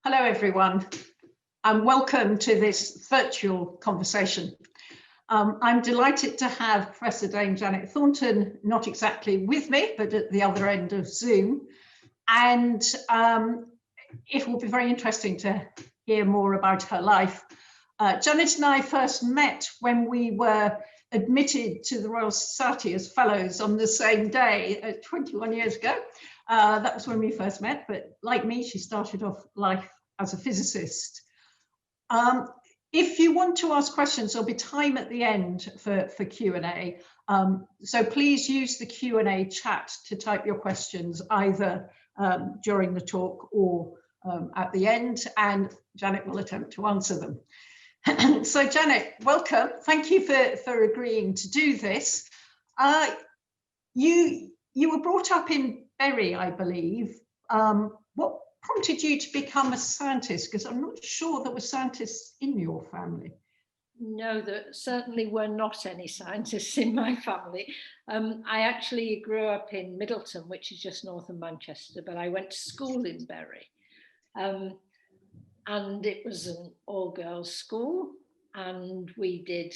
Hello, everyone, and welcome to this virtual conversation. I'm delighted to have Professor Dame Janet Thornton, not exactly with me, but at the other end of Zoom. And it will be very interesting to hear more about her life. Janet and I first met when we were admitted to the Royal Society as fellows on the same day 21 years ago. That was when we first met, but like me, she started off life as a physicist. If you want to ask questions, there'll be time at the end for Q&A. So please use the Q&A chat to type your questions either during the talk or at the end, and Janet will attempt to answer them. So Janet, welcome. Thank you for agreeing to do this. You were brought up in Bury, I believe. What prompted you to become a scientist? Because I'm not sure there were scientists in your family. No, there certainly were not any scientists in my family. I actually grew up in Middleton, which is just north of Manchester, but I went to school in Bury. And it was an all-girls school, and we did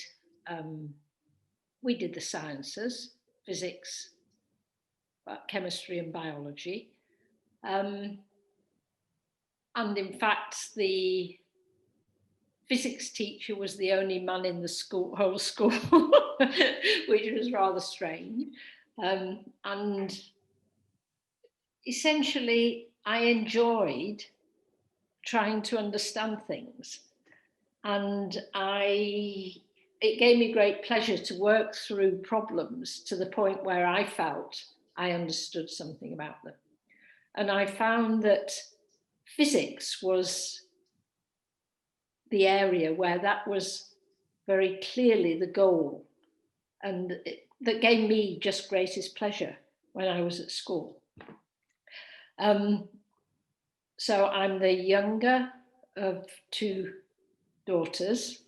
the sciences, physics, chemistry and biology. And in fact, the physics teacher was the only man in the whole school, which was rather strange. And essentially, I enjoyed trying to understand things. And it gave me great pleasure to work through problems to the point where I felt I understood something about them. And I found that physics was the area where that was very clearly the goal, and that gave me just greatest pleasure when I was at school. So I'm the younger of two daughters.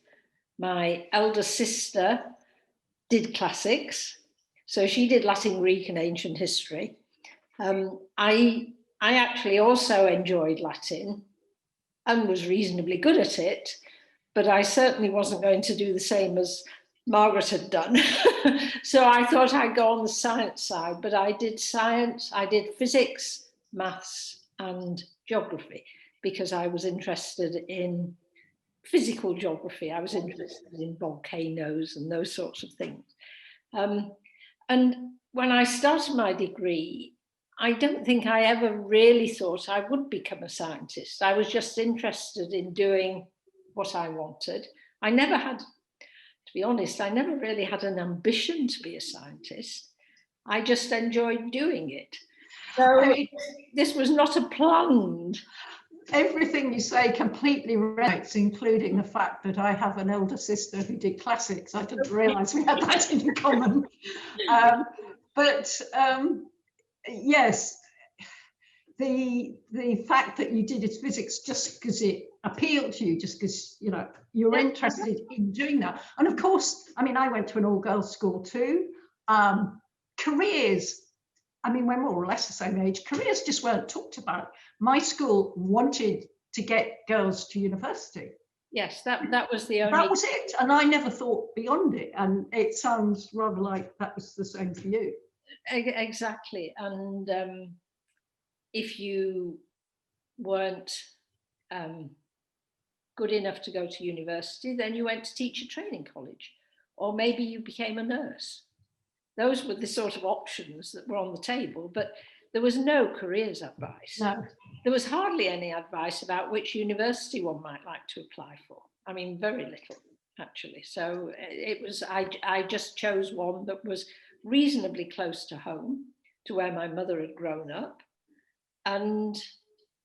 My elder sister did classics, so she did Latin, Greek and ancient history. I actually also enjoyed Latin and was reasonably good at it, but I certainly wasn't going to do the same as Margaret had done. So I thought I'd go on the science side, but I did science, I did physics, maths and geography, because I was interested in physical geography. I was interested in volcanoes and those sorts of things. And when I started my degree, I don't think I ever really thought I would become a scientist. I was just interested in doing what I wanted. I never had, to be honest, I never really had an ambition to be a scientist. I just enjoyed doing it. So this was not a planned. Everything you say completely resonates, including the fact that I have an elder sister who did classics. I didn't realise we had that in common. Yes, the fact that you did physics just because it appealed to you, just because you're interested in doing that. And of course, I mean, I went to an all-girls school too. Careers, I mean, we're more or less the same age. Careers just weren't talked about. My school wanted to get girls to university. Yes, that was the only. That was it, and I never thought beyond it. And it sounds rather like that was the same for you. Exactly, and if you weren't good enough to go to university, then you went to teacher training college, or maybe you became a nurse. Those were the sort of options that were on the table, but there was no careers advice. No. There was hardly any advice about which university one might like to apply for. I mean, very little, actually. So it was, I just chose one that was reasonably close to home, to where my mother had grown up, and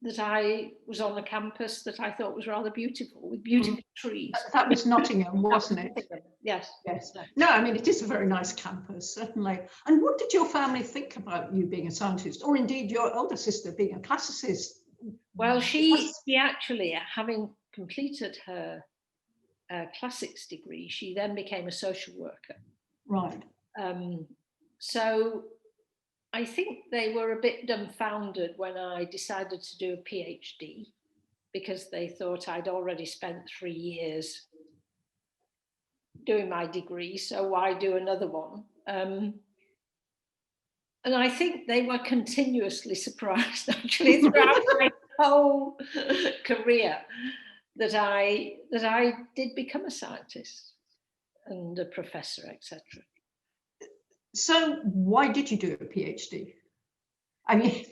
that I was on a campus that I thought was rather beautiful, with beautiful trees. That was Nottingham, wasn't it? Yes. Yes. No, I mean, it is a very nice campus, certainly. And what did your family think about you being a scientist, or indeed your older sister being a classicist? Well, she actually, having completed her classics degree, she then became a social worker. Right. So I think they were a bit dumbfounded when I decided to do a PhD. because they thought I'd already spent 3 years doing my degree, so why do another one? And I think they were continuously surprised, actually, throughout my whole career, that I did become a scientist and a professor, etc. So why did you do a PhD? I mean,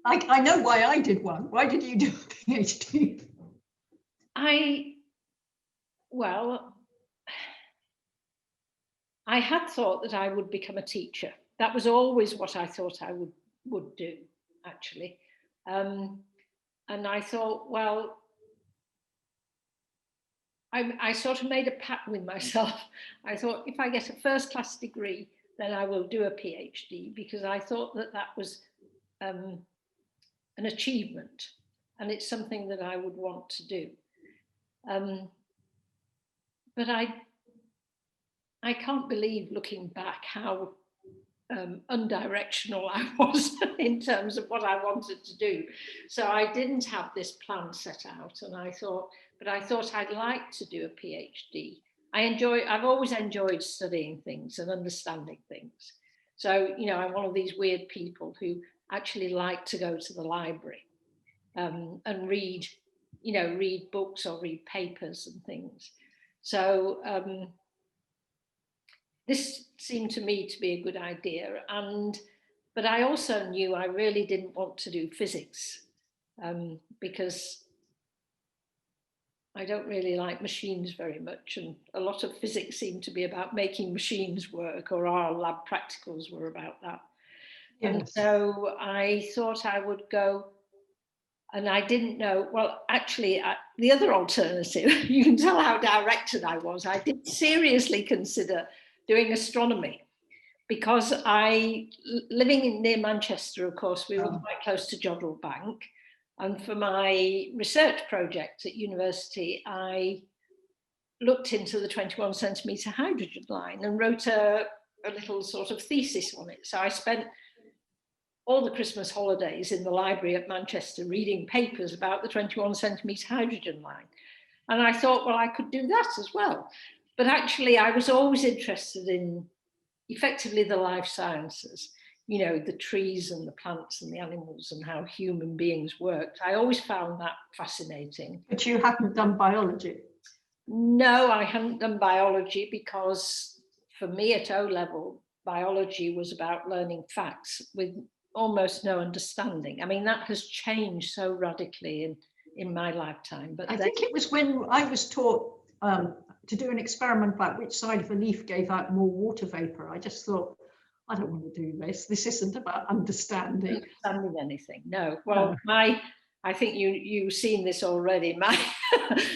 I know why I did one. Why did you do a PhD? I had thought that I would become a teacher. That was always what I thought I would do, actually. And I thought, well, I sort of made a pact with myself. I thought, if I get a first-class degree, then I will do a PhD, because I thought that that was an achievement, and it's something that I would want to do. But I can't believe, looking back, how undirectional I was in terms of what I wanted to do. So I didn't have this plan set out, and I thought I'd like to do a PhD. I've always enjoyed studying things and understanding things. So, you know, I'm one of these weird people who actually like to go to the library and read books or read papers and things. So this seemed to me to be a good idea, but I also knew I really didn't want to do physics, because I don't really like machines very much, and a lot of physics seemed to be about making machines work, or our lab practicals were about that. Yes. And so I thought I would go, and I didn't know, well, actually, the other alternative, you can tell how directed I was. I did seriously consider doing astronomy, because living near Manchester, of course, we were quite close to Jodrell Bank. And for my research project at university, I looked into the 21 centimetre hydrogen line and wrote a little sort of thesis on it. So I spent all the Christmas holidays in the library at Manchester reading papers about the 21 centimetre hydrogen line. And I thought, well, I could do that as well. But actually, I was always interested in effectively the life sciences, you know, the trees and the plants and the animals and how human beings worked. I always found that fascinating. But you hadn't done biology? No, I hadn't done biology, because for me at O-level, biology was about learning facts with almost no understanding. I mean, that has changed so radically in my lifetime. But I think it was when I was taught to do an experiment about which side of a leaf gave out more water vapor. I just thought, I don't want to do this. This isn't about understanding anything. No. Well, no. I think you've seen this already.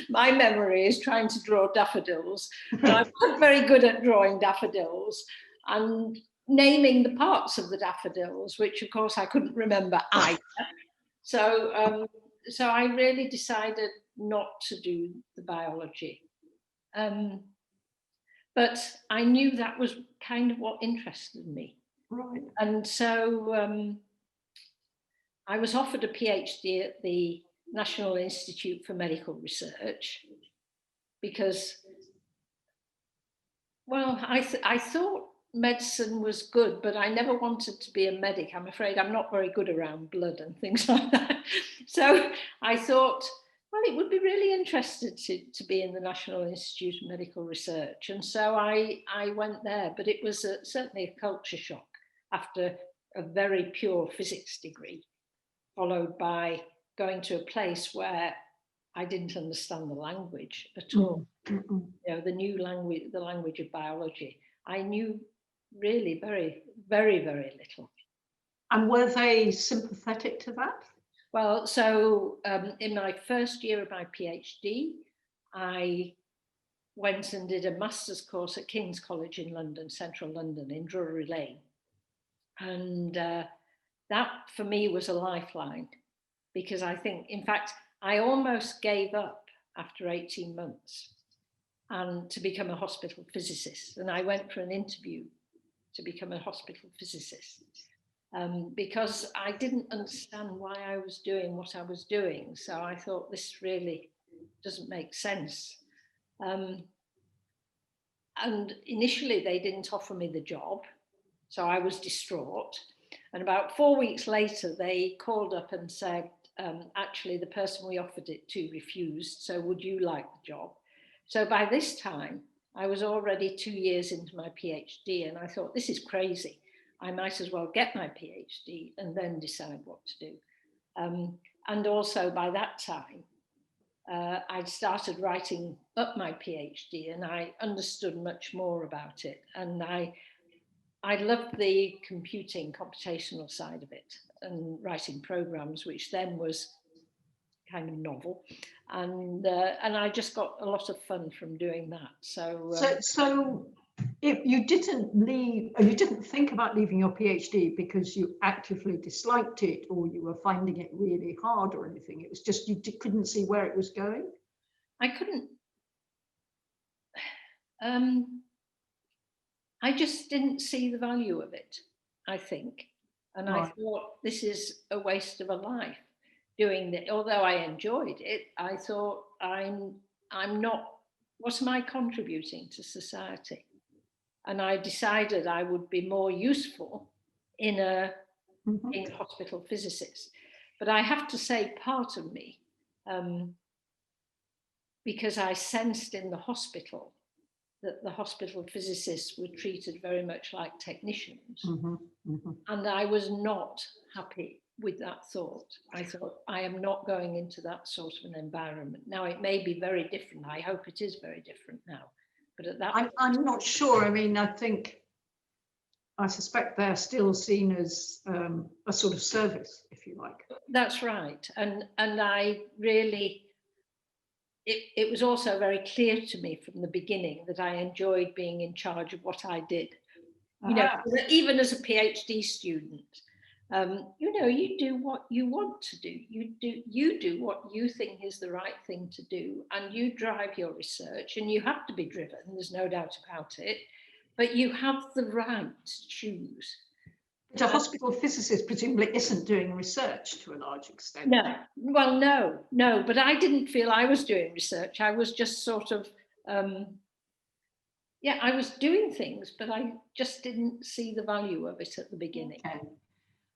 My memory is trying to draw daffodils. And I'm not very good at drawing daffodils and naming the parts of the daffodils, which of course I couldn't remember either. So I really decided not to do the biology. But I knew that was kind of what interested me. Right. And so I was offered a PhD at the National Institute for Medical Research, because, well, I thought medicine was good, but I never wanted to be a medic. I'm afraid I'm not very good around blood and things like that. So I thought, well, it would be really interesting to be in the National Institute of Medical Research. And so I went there, but it was certainly a culture shock after a very pure physics degree, followed by going to a place where I didn't understand the language at all. Mm-hmm. You know, the new language, the language of biology. I knew really very, very, very little. And were they sympathetic to that? Well, so in my first year of my PhD, I went and did a master's course at King's College in London, central London, in Drury Lane. And that for me was a lifeline, because I think, in fact, I almost gave up after 18 months and to become a hospital physicist. And I went for an interview to become a hospital physicist. because I didn't understand why I was doing what I was doing. So I thought, this really doesn't make sense. And initially they didn't offer me the job, so I was distraught. And about 4 weeks later, they called up and said, actually, the person we offered it to refused, so would you like the job? So by this time, I was already 2 years into my PhD, and I thought, this is crazy. I might as well get my PhD and then decide what to do. And also by that time, I'd started writing up my PhD, and I understood much more about it. And I loved the computing, computational side of it, and writing programs, which then was kind of novel. And I just got a lot of fun from doing that. So if you didn't think about leaving your PhD because you actively disliked it, or you were finding it really hard or anything. It was just you couldn't see where it was going. I couldn't. I just didn't see the value of it, I think. And right. I thought, this is a waste of a life doing it. Although I enjoyed it, I thought, I'm not, what am I contributing to society? And I decided I would be more useful in a hospital physicist. But I have to say, part of me, because I sensed in the hospital that the hospital physicists were treated very much like technicians. And I was not happy with that thought. I thought, I am not going into that sort of an environment. Now, it may be very different. I hope it is very different now. But at that I'm not sure. I mean, I suspect they're still seen as a sort of service, if you like. That's right. And I really, it was also very clear to me from the beginning that I enjoyed being in charge of what I did. You know, even as a PhD student, you know, you do what you want to do. You do what you think is the right thing to do, and you drive your research, and you have to be driven. There's no doubt about it, but you have the right to choose. But a hospital physicist presumably isn't doing research to a large extent. No, well, no, but I didn't feel I was doing research. I was just sort of, yeah, I was doing things, but I just didn't see the value of it at the beginning. Okay.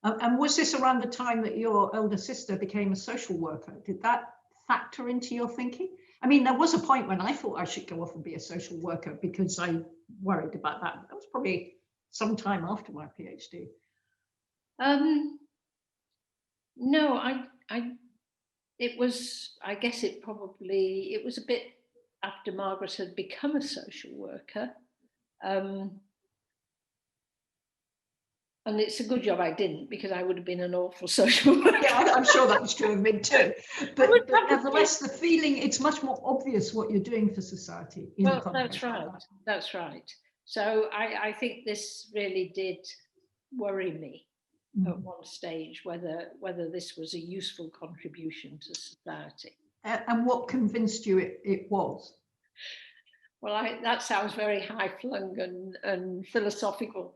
And was this around the time that your elder sister became a social worker? Did that factor into your thinking? I mean, there was a point when I thought I should go off and be a social worker because I worried about that. That was probably some time after my PhD. No, it was, I guess it was a bit after Margaret had become a social worker. And it's a good job I didn't, because I would have been an awful social worker. Yeah, I'm sure that was true of me too. But nevertheless, the feeling, it's much more obvious what you're doing for society. Well, that's right. That's right. So I think this really did worry me at one stage, whether this was a useful contribution to society. And what convinced you it was? Well, that sounds very high-flung and philosophical.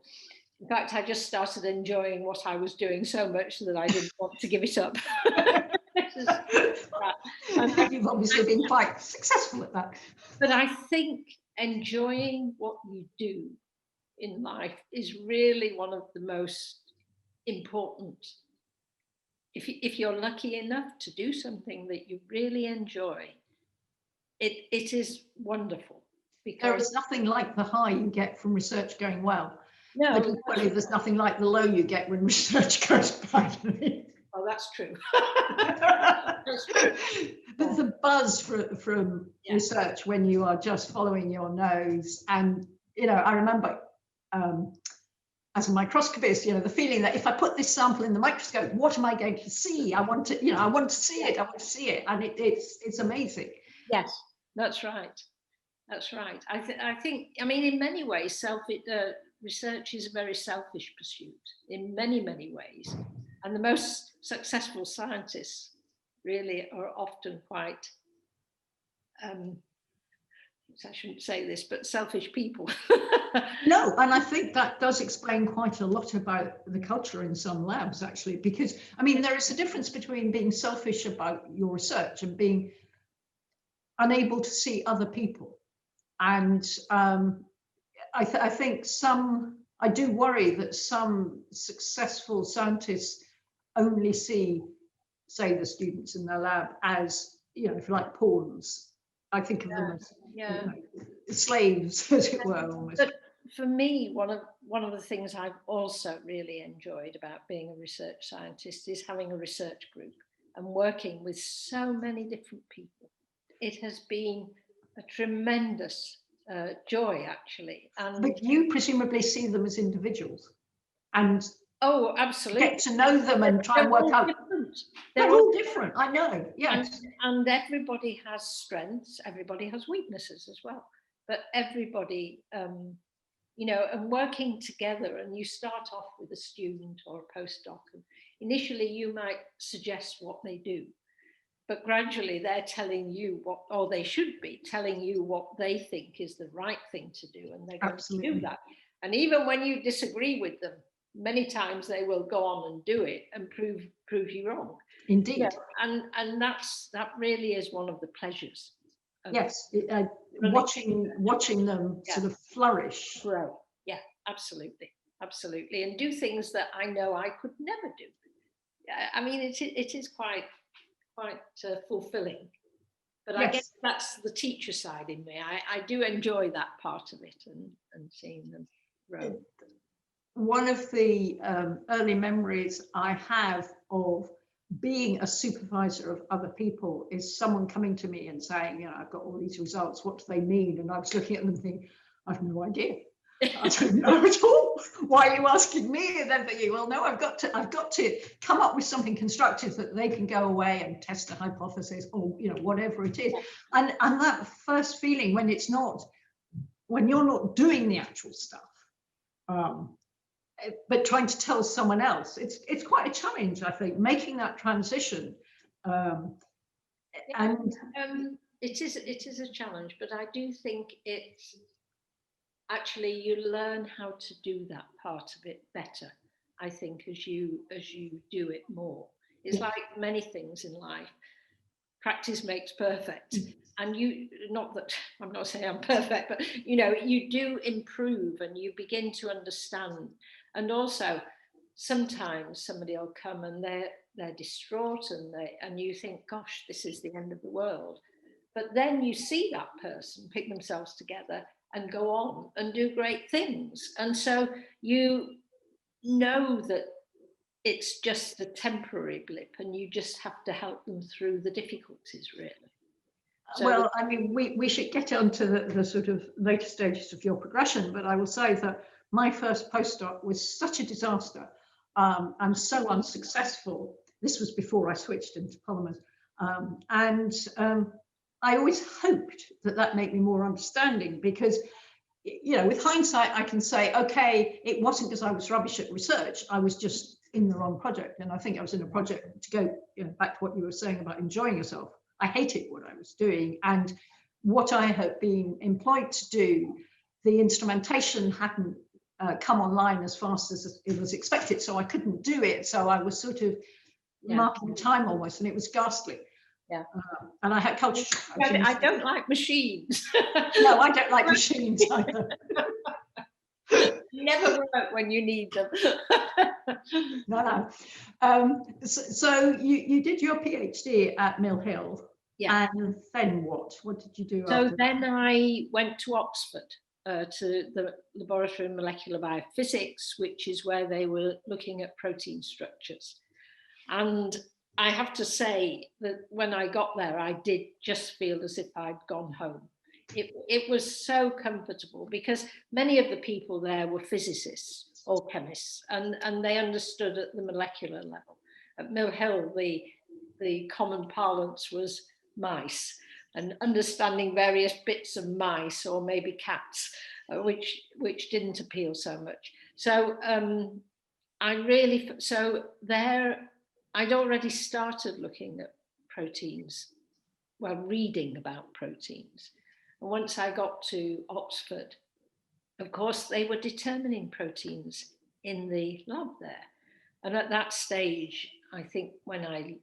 In fact, I just started enjoying what I was doing so much that I didn't want to give it up. And you've obviously been quite successful at that. But I think enjoying what you do in life is really one of the most important. If you're lucky enough to do something that you really enjoy, it is wonderful. Because there is nothing like the high you get from research going well. No, but equally, there's nothing like the low you get when research goes badly. Oh, that's true. That's true. But the buzz from research when you are just following your nose, and you know, I remember as a microscopist, you know, the feeling that if I put this sample in the microscope, what am I going to see? I want to, you know, I want to see it. I want to see it, and it's amazing. Yes, that's right. That's right. I think, I mean, in many ways, research is a very selfish pursuit in many, many ways. And the most successful scientists really are often quite I shouldn't say this, but selfish people. No, and I think that does explain quite a lot about the culture in some labs, actually, because, I mean, there is a difference between being selfish about your research and being unable to see other people. And I think I do worry that some successful scientists only see, say, the students in their lab as, you know, if you like, pawns. I think of them as, you know, slaves, as it were, almost. But for me, one of the things I've also really enjoyed about being a research scientist is having a research group and working with so many different people. It has been a tremendous joy, actually. And but you presumably see them as individuals, and oh, absolutely, get to know them and try and work out. They're all different. I know. Yes. And everybody has strengths. Everybody has weaknesses as well. But everybody, you know, and working together. And you start off with a student or a postdoc, and initially you might suggest what they do, but gradually they're telling you what, or they should be telling you what they think is the right thing to do, and they're going to do that. And even when you disagree with them, many times they will go on and do it and prove you wrong. Indeed. Yeah, and that really is one of the pleasures. Yes, watching them sort of flourish. Grow. Yeah, absolutely, absolutely, and do things that I know I could never do. I mean, it is quite fulfilling. But I guess that's the teacher side in me. I do enjoy that part of it and seeing them grow. One of the early memories I have of being a supervisor of other people is someone coming to me and saying, you know, I've got all these results, what do they mean? And I was looking at them thinking, I have no idea. I don't know at all. Why are you asking me? And then thinking, well, no, I've got to come up with something constructive that they can go away and test a hypothesis, or, you know, whatever it is. And that first feeling when you're not doing the actual stuff, but trying to tell someone else, it's quite a challenge, I think, making that transition. It is a challenge, but I do think it's actually, you learn how to do that part of it better, I think, as you do it more. It's like many things in life, practice makes perfect. And not that I'm not saying I'm perfect, but you know, you do improve and you begin to understand. And also sometimes somebody will come and they're distraught and you think, gosh, this is the end of the world. But then you see that person pick themselves together and go on and do great things. And so you know that it's just a temporary blip and you just have to help them through the difficulties, really. So, well, I mean, we should get on to the sort of later stages of your progression, but I will say that my first postdoc was such a disaster and so unsuccessful. This was before I switched into polymers. I always hoped that made me more understanding, because, you know, with hindsight, I can say, okay, it wasn't because I was rubbish at research. I was just in the wrong project. And I think I was in a project, to go, you know, back to what you were saying about enjoying yourself. I hated what I was doing, and what I had been employed to do, the instrumentation hadn't come online as fast as it was expected, so I couldn't do it. So I was sort of marking time almost, and it was ghastly. Yeah. And I had culture shock. I don't like machines. No, I don't like machines either. Never work when you need them. No. So you did your PhD at Mill Hill. Yeah. And then what? What did you do after then that? I went to Oxford to the Laboratory of Molecular Biophysics, which is where they were looking at protein structures. And I have to say that when I got there, I did just feel as if I'd gone home. It was so comfortable, because many of the people there were physicists or chemists, and they understood at the molecular level. At Mill Hill, the common parlance was mice, and understanding various bits of mice or maybe cats, which didn't appeal so much. So I'd already started looking at proteins, well, reading about proteins. And once I got to Oxford, of course, they were determining proteins in the lab there. And at that stage, I think when I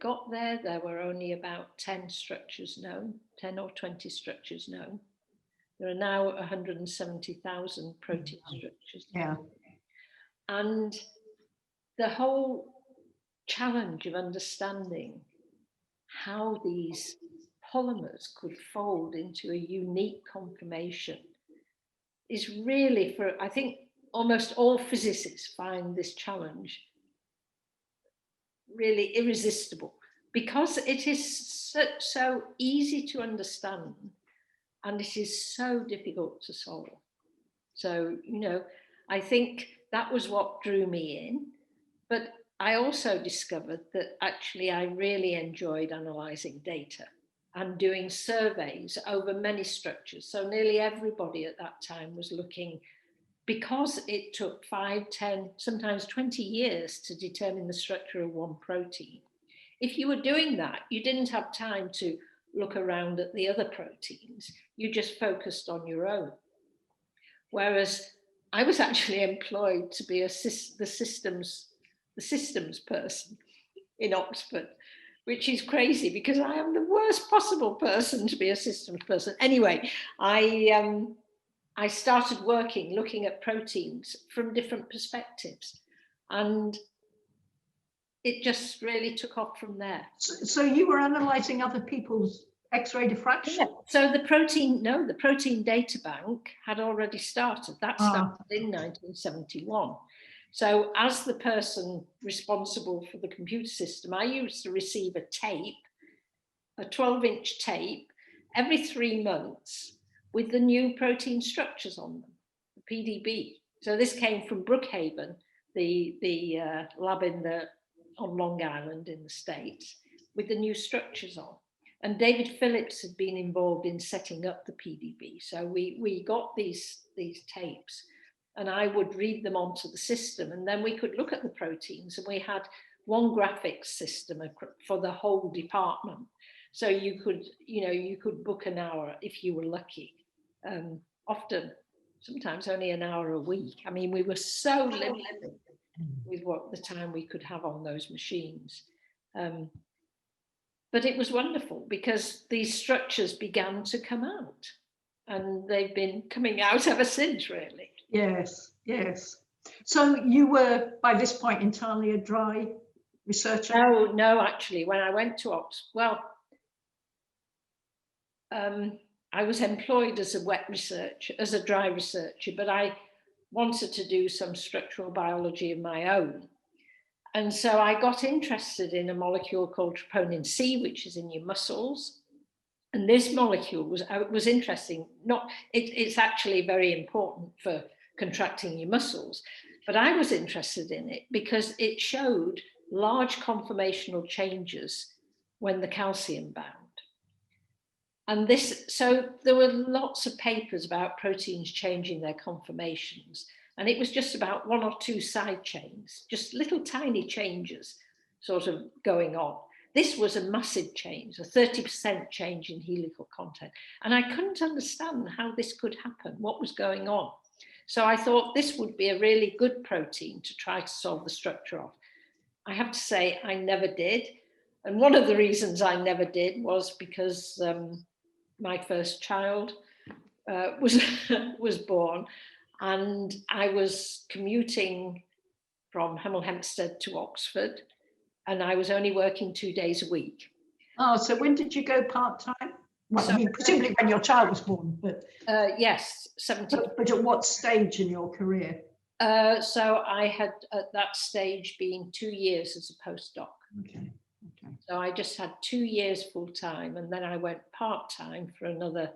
got there, there were only about 10 structures known, 10 or 20 structures known. There are now 170,000 protein structures. Yeah. And the whole challenge of understanding how these polymers could fold into a unique conformation is really, for I think almost all physicists find this challenge really irresistible, because it is so easy to understand and it is so difficult to solve. So, you know, I think that was what drew me in. But I also discovered that actually I really enjoyed analysing data and doing surveys over many structures. So nearly everybody at that time was looking, because it took 5, 10, sometimes 20 years to determine the structure of one protein. If you were doing that, you didn't have time to look around at the other proteins. You just focused on your own. Whereas I was actually employed to be the systems person in Oxford, which is crazy because I am the worst possible person to be a systems person. Anyway, I started looking at proteins from different perspectives, and it just really took off from there. So you were analysing other people's X-ray diffraction? Yeah. So the protein data bank had already started. That started in 1971. So as the person responsible for the computer system, I used to receive a tape, a 12-inch tape, every 3 months with the new protein structures on them, the PDB. So this came from Brookhaven, the lab on Long Island in the States, with the new structures on. And David Phillips had been involved in setting up the PDB. So we got these tapes, and I would read them onto the system, and then we could look at the proteins, and we had one graphics system for the whole department. So you could book an hour if you were lucky. Often, sometimes only an hour a week. I mean, we were so limited with what the time we could have on those machines. But it was wonderful because these structures began to come out, and they've been coming out ever since, really. Yes, yes. So you were, by this point, entirely a dry researcher? No, actually, when I went to Oxford, well, I was employed as a dry researcher, but I wanted to do some structural biology of my own. And so I got interested in a molecule called troponin C, which is in your muscles. And this molecule was interesting. It's actually very important for contracting your muscles, but I was interested in it because it showed large conformational changes when the calcium bound. And so there were lots of papers about proteins changing their conformations. And it was just about 1 or 2 side chains, just little tiny changes sort of going on. This was a massive change, a 30% change in helical content. And I couldn't understand how this could happen, what was going on. So I thought this would be a really good protein to try to solve the structure of. I have to say I never did. And one of the reasons I never did was because my first child was born, and I was commuting from Hemel Hempstead to Oxford, and I was only working 2 days a week. Oh, so when did you go part-time? Well, so, I mean, presumably when your child was born, but... yes, 17. But at what stage in your career? So I had, at that stage, been 2 years as a postdoc. Okay. So I just had 2 years full-time, and then I went part-time for another,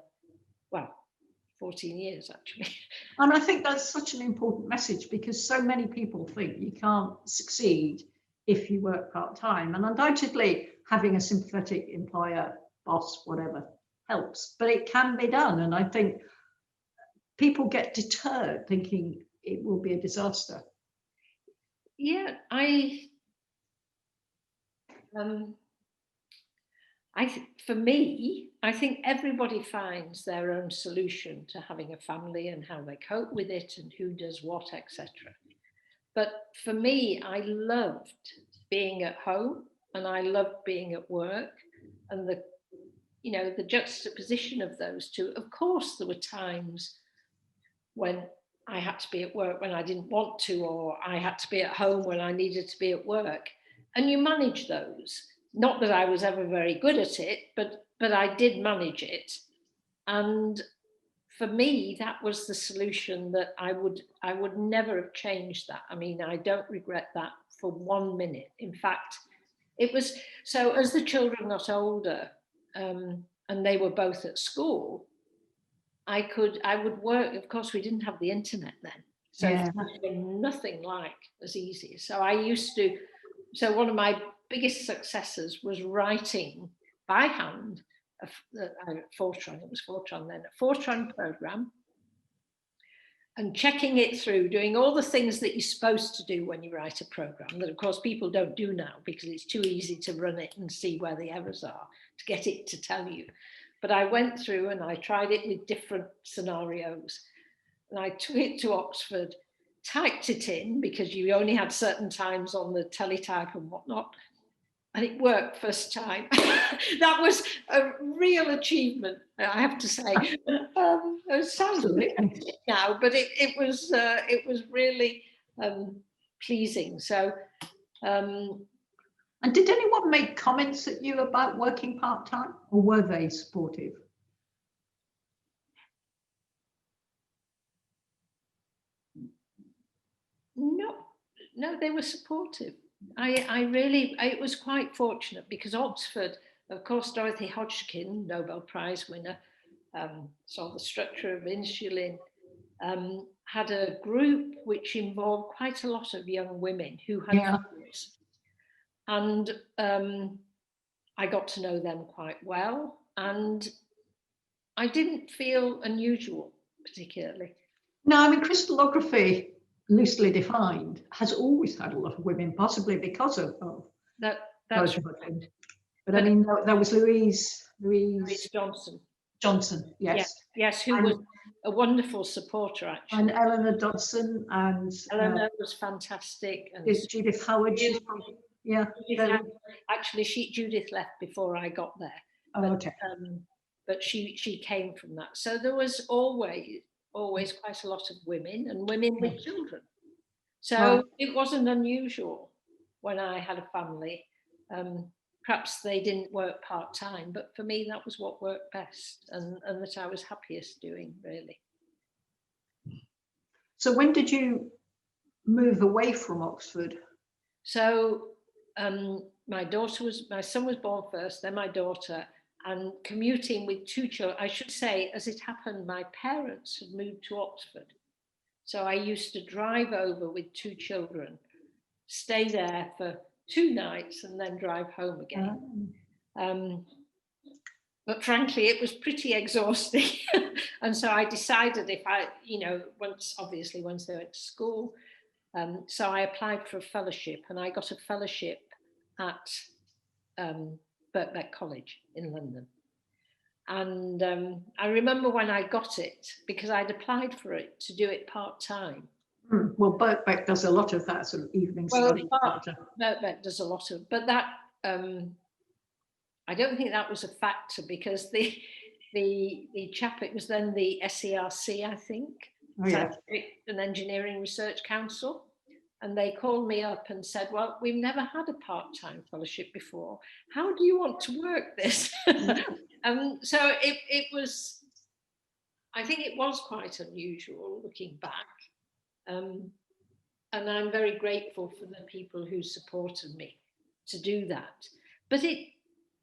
14 years, actually. And I think that's such an important message, because so many people think you can't succeed if you work part-time. And undoubtedly, having a sympathetic employer, boss, whatever, helps. But it can be done. And I think people get deterred thinking it will be a disaster. Yeah, I for me, I think everybody finds their own solution to having a family and how they cope with it and who does what, etc. But for me, I loved being at home and I loved being at work, and the juxtaposition of those two. Of course, there were times when I had to be at work when I didn't want to, or I had to be at home when I needed to be at work. And you manage those. Not that I was ever very good at it, but I did manage it. And for me, that was the solution that I would never have changed that. I mean, I don't regret that for 1 minute. In fact, it was so as the children got older, and they were both at school, I would work. Of course, we didn't have the internet then, so Yeah. nothing like as easy. So I used to. So one of my biggest successes was writing by hand Fortran. It was Fortran then, a Fortran program, and checking it through, doing all the things that you're supposed to do when you write a program that, of course, people don't do now because it's too easy to run it and see where the errors are to get it to tell you. But I went through and I tried it with different scenarios. And I took it to Oxford, typed it in because you only had certain times on the teletype and whatnot. And it worked first time. That was a real achievement, I have to say. It sounds a bit now, but it was really pleasing. So. And did anyone make comments at you about working part-time, or were they supportive? No, they were supportive. It was quite fortunate because Oxford, of course, Dorothy Hodgkin, Nobel Prize winner, saw the structure of insulin, had a group which involved quite a lot of young women who had families. And I got to know them quite well, and I didn't feel unusual particularly. No, I mean, crystallography, loosely defined, has always had a lot of women, possibly because of that's right. But I mean, there was Louise Johnson, yes, who was a wonderful supporter, actually. And Eleanor Dodson, and Eleanor was fantastic. And Judith Howard, actually, Judith left before I got there. Oh, but, okay. But she came from that. So there was always quite a lot of women and women with children. So it wasn't unusual when I had a family. Perhaps they didn't work part-time, but for me, that was what worked best and that I was happiest doing, really. So when did you move away from Oxford? So my son was born first, then my daughter, and commuting with two children. I should say, as it happened, my parents had moved to Oxford. So I used to drive over with two children, stay there for 2 nights and then drive home again. But frankly, it was pretty exhausting. And so I decided if once they went to school, so I applied for a fellowship and I got a fellowship at Birkbeck College in London. And I remember when I got it, because I'd applied for it to do it part-time. Well, Birkbeck does a lot of that sort of evening study. Birkbeck does a lot of, but that, I don't think that was a factor because the chap, it was then the SERC, I think, Scientific and Engineering Research Council. And they called me up and said, well, we've never had a part-time fellowship before. How do you want to work this? So it was, I think it was quite unusual looking back. And I'm very grateful for the people who supported me to do that. But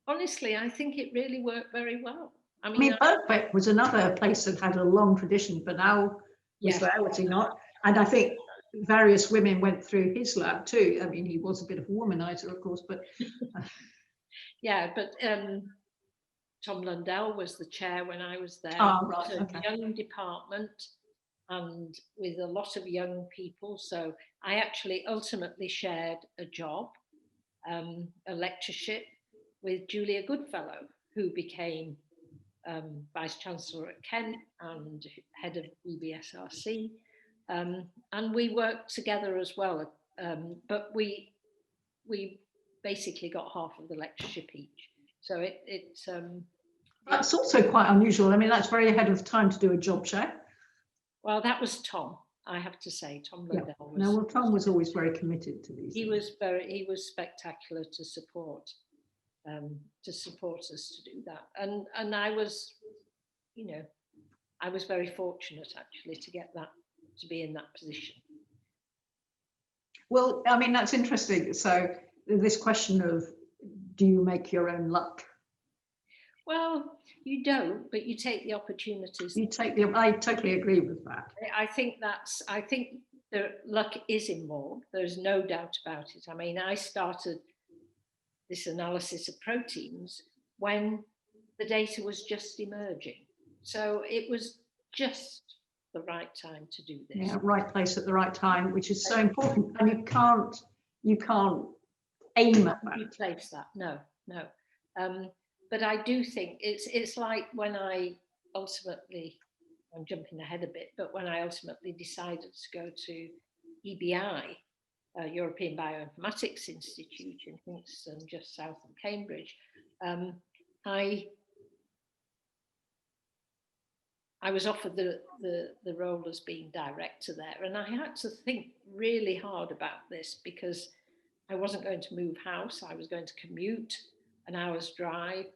honestly, I think it really worked very well. I mean Birkbeck was another place that had a long tradition, but now was reality not. And I think various women went through his lab too. I mean, he was a bit of a womanizer, of course, but but Tom Lundell was the chair when I was there. A young department and with a lot of young people. So I actually ultimately shared a job, a lectureship with Julia Goodfellow, who became Vice Chancellor at Kent and head of EBSRC. And we worked together as well, but we basically got half of the lectureship each. So that's also quite unusual. I mean, that's very ahead of time to do a job share. Well, that was Tom, I have to say. Tom Lodell was. No, well, Tom was always very committed to these. He was spectacular to support us to do that, and I was, I was very fortunate actually to be in that position. Well, I mean, that's interesting. So this question of, do you make your own luck? Well, you don't, but you take the opportunities. I totally agree with that. I think the luck is involved. There's no doubt about it. I mean, I started this analysis of proteins when the data was just emerging. So it was just the right time to do this. Yeah, right place at the right time, which is so important. And you can't aim at that. Replace that. No. But I do think it's like when I ultimately, I'm jumping ahead a bit, but when I ultimately decided to go to EBI, European Bioinformatics Institute in Kingston, just south of Cambridge, I was offered the role as being director there, and I had to think really hard about this because I wasn't going to move house. I was going to commute an hour's drive.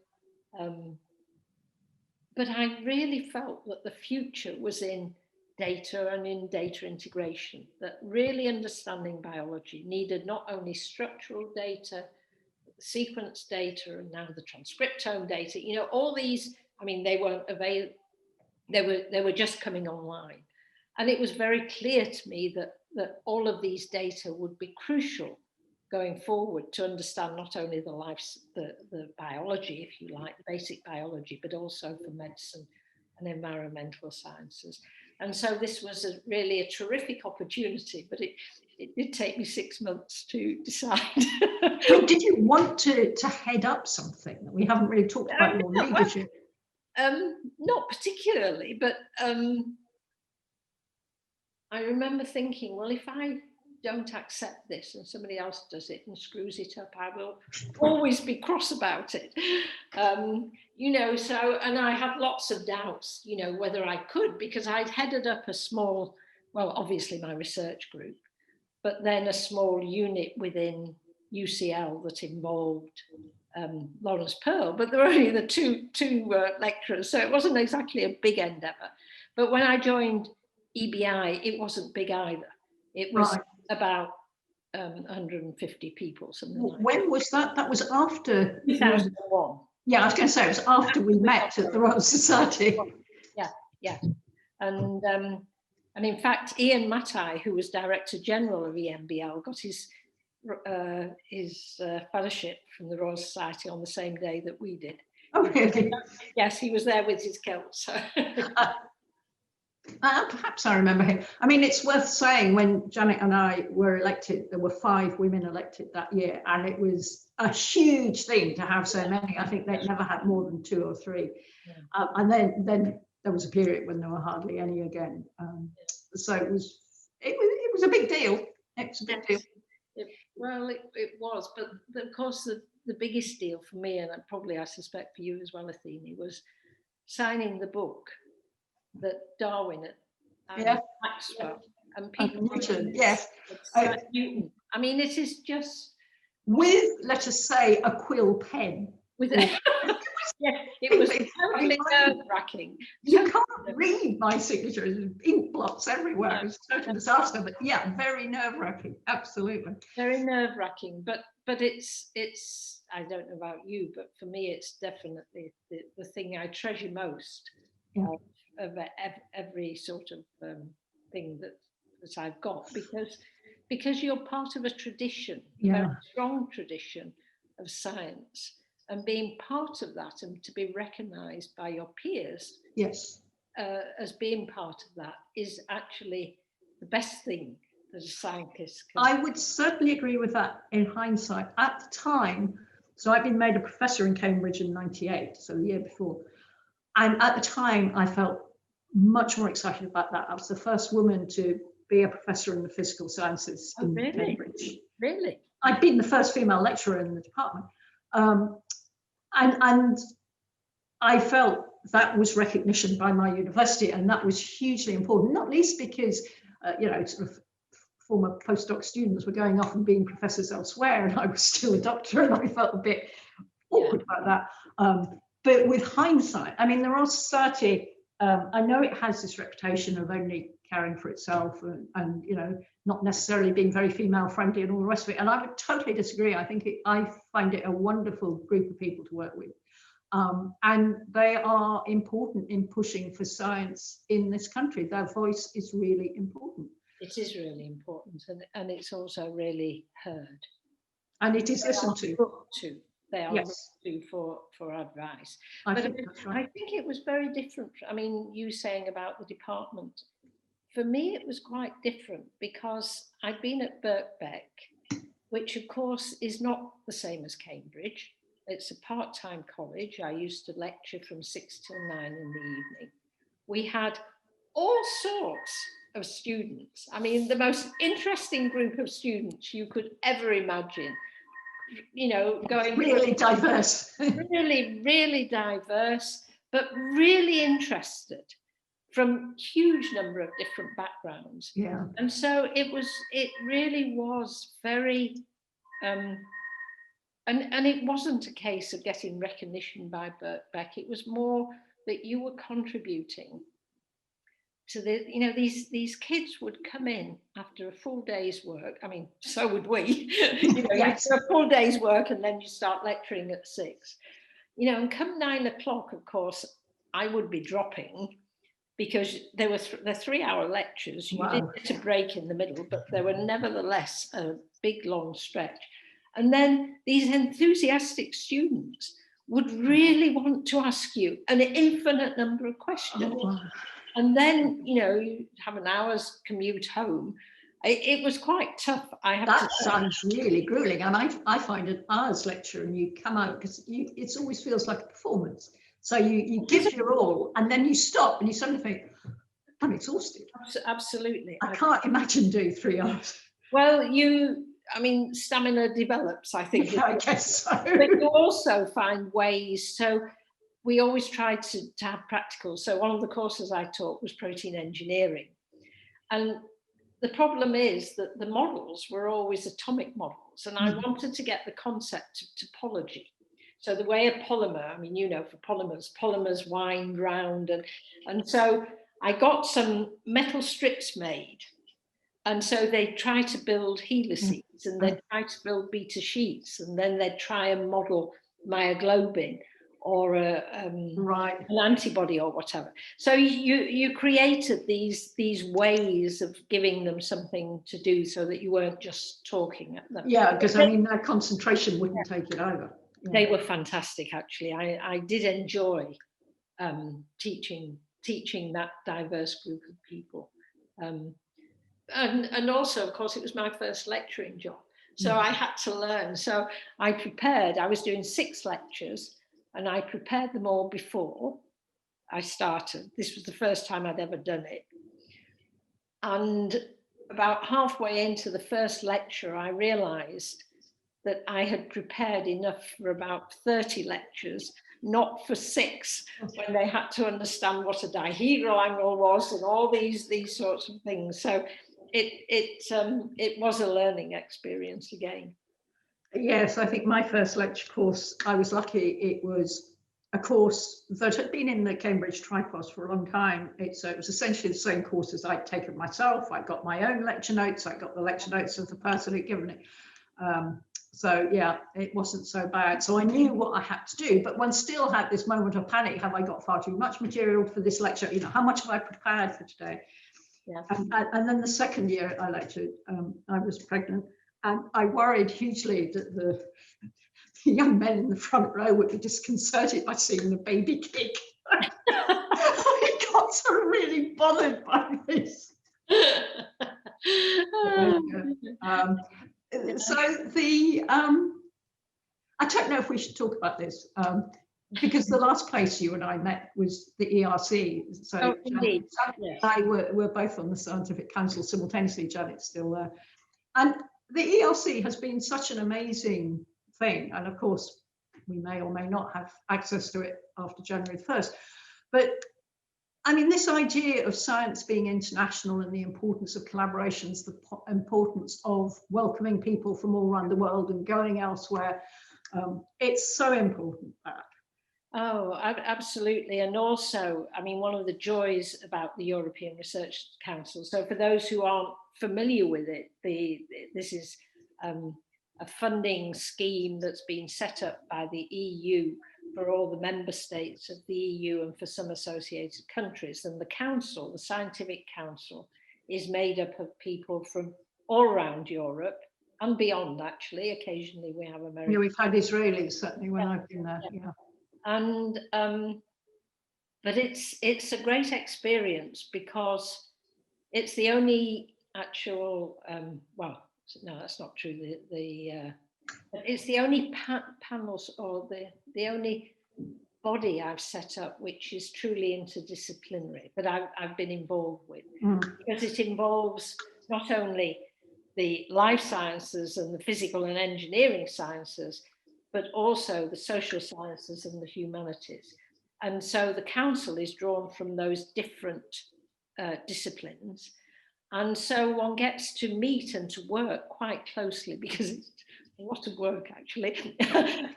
But I really felt that the future was in data and in data integration, that really understanding biology needed not only structural data, but the sequence data, and now the transcriptome data, all these, I mean, they weren't available, they were just coming online. And it was very clear to me that all of these data would be crucial going forward to understand not only the biology, if you like, the basic biology, but also for medicine and environmental sciences. And so this was really a terrific opportunity, but it did take me 6 months to decide. Well, did you want to head up something? We haven't really talked about your leadership. Not particularly, but I remember thinking, well, if I don't accept this and somebody else does it and screws it up, I will always be cross about it. So, and I had lots of doubts, whether I could, because I'd headed up a small, well, obviously my research group, but then a small unit within UCL that involved Lawrence Pearl, but there were only the two lecturers, so it wasn't exactly a big endeavour. But when I joined EBI, it wasn't big either. It was about 150 people, something like that. When was that? That was after 2001. Yeah, I was going to say it was after we met at the Royal Society. Yeah. And in fact, Ian Mattei, who was Director General of EMBL, got his fellowship from the Royal Society on the same day that we did. Oh, really? Yes, he was there with his kilt. So. Perhaps I remember him. I mean, it's worth saying when Janet and I were elected, there were 5 women elected that year, and it was a huge thing to have so many. I think they'd never had more than 2 or 3. Yeah. And then there was a period when there were hardly any again. So it was a big deal. It was a big deal. It was, but of course the biggest deal for me, and probably I suspect for you as well, Athene, was signing the book that Darwin and Maxwell and people Newton, yes, Newton. I mean, it is just with, let us say, a quill pen. With it was totally nerve-wracking. You can't read my signature; there's ink blots everywhere. It's a total disaster. But yeah, very nerve-wracking. Absolutely, very nerve-wracking. But it's. I don't know about you, but for me, it's definitely the thing I treasure most. Yeah. Of every sort of thing that I've got, because you're part of a tradition, a very strong tradition of science, and being part of that and to be recognised by your peers, as being part of that is actually the best thing that a scientist can. I would certainly agree with that in hindsight. At the time, So I'd been made a professor in Cambridge in '98, so the year before. And at the time, I felt much more excited about that. I was the first woman to be a professor in the physical sciences in Cambridge. Really? I'd been the first female lecturer in the department. And I felt that was recognition by my university, and that was hugely important, not least because, sort of former postdoc students were going off and being professors elsewhere, and I was still a doctor, and I felt a bit awkward about that. But with hindsight, I mean, the Royal Society, I know it has this reputation of only caring for itself and not necessarily being very female friendly and all the rest of it. And I would totally disagree. I find it a wonderful group of people to work with. And they are important in pushing for science in this country. Their voice is really important. It is really important, and it's also really heard. And it is listened to. They are looked to for advice. I think that's right. I think it was very different. I mean, you saying about the department, for me it was quite different because I'd been at Birkbeck, which of course is not the same as Cambridge. It's a part-time college. I used to lecture from 6 till 9 in the evening. We had all sorts of students. I mean, the most interesting group of students you could ever imagine. Going really diverse, really diverse, but really interested from huge number of different backgrounds. Yeah. And so it really was very, and it wasn't a case of getting recognition by Birkbeck. It was more that you were contributing to these kids would come in after a full day's work. I mean, so would we. Yes. A full day's work, and then you start lecturing at 6. And come 9 o'clock, of course, I would be dropping because there were the 3-hour lectures. You did get a break in the middle, but there were nevertheless a big long stretch. And then these enthusiastic students would really want to ask you an infinite number of questions. Oh, wow. And then, you have an hour's commute home. It was quite tough. That sounds really grueling. And I find an hour's lecture and you come out because it always feels like a performance. So you give your all and then you stop and you suddenly think, I'm exhausted. Absolutely. I can't imagine doing 3 hours. Well, stamina develops, I think. Yeah, I guess so. But you also find ways. So we always tried to have practicals. So one of the courses I taught was protein engineering. And the problem is that the models were always atomic models. And I wanted to get the concept of topology. So the way a polymer, for polymers wind round. And so I got some metal strips made. And so they try to build helices and they try to build beta sheets. And then they try and model myoglobin or an antibody or whatever. So you created these ways of giving them something to do so that you weren't just talking at them. Yeah, because their concentration wouldn't take it over. Yeah. They were fantastic, actually. I did enjoy teaching that diverse group of people. And also, of course, it was my first lecturing job. So I had to learn. So I was doing 6 lectures. And I prepared them all before I started. This was the first time I'd ever done it. And about halfway into the first lecture, I realized that I had prepared enough for about 30 lectures, not for 6, when they had to understand what a dihedral angle was and all these sorts of things. So it was a learning experience again. Yes, I think my first lecture course, I was lucky. It was a course that had been in the Cambridge Tripos for a long time. It was essentially the same course as I'd taken myself. I got my own lecture notes. I got the lecture notes of the person who'd given it. So yeah, it wasn't so bad. So I knew what I had to do, but one still had this moment of panic. Have I got far too much material for this lecture? How much have I prepared for today? Yeah. And then the second year I lectured, I was pregnant. And I worried hugely that the young men in the front row would be disconcerted by seeing the baby kick. I got sort of really bothered by this. So I don't know if we should talk about this, because the last place you and I met was the ERC. So indeed. Janet and I were both on the Scientific Council simultaneously. Janet's still there. And the ERC has been such an amazing thing. And of course, we may or may not have access to it after January 1st. But I mean, this idea of science being international and the importance of collaborations, the importance of welcoming people from all around the world and going elsewhere, it's so important. Oh, absolutely. And also, I mean, one of the joys about the European Research Council, so for those who aren't familiar with it, this is a funding scheme that's been set up by the EU for all the member states of the EU and for some associated countries. And the council, the Scientific Council, is made up of people from all around Europe and beyond, actually. Occasionally we have Americans. Yeah, we've had Israelis, certainly, when I've been there. Yeah. And but it's a great experience because it's the only actual well, no, that's not true. It's the only panels or the only body I've set up which is truly interdisciplinary that I've been involved with, because it involves not only the life sciences and the physical and engineering sciences, but also the social sciences and the humanities. And so the council is drawn from those different disciplines. And so one gets to meet and to work quite closely, because it's a lot of work, actually.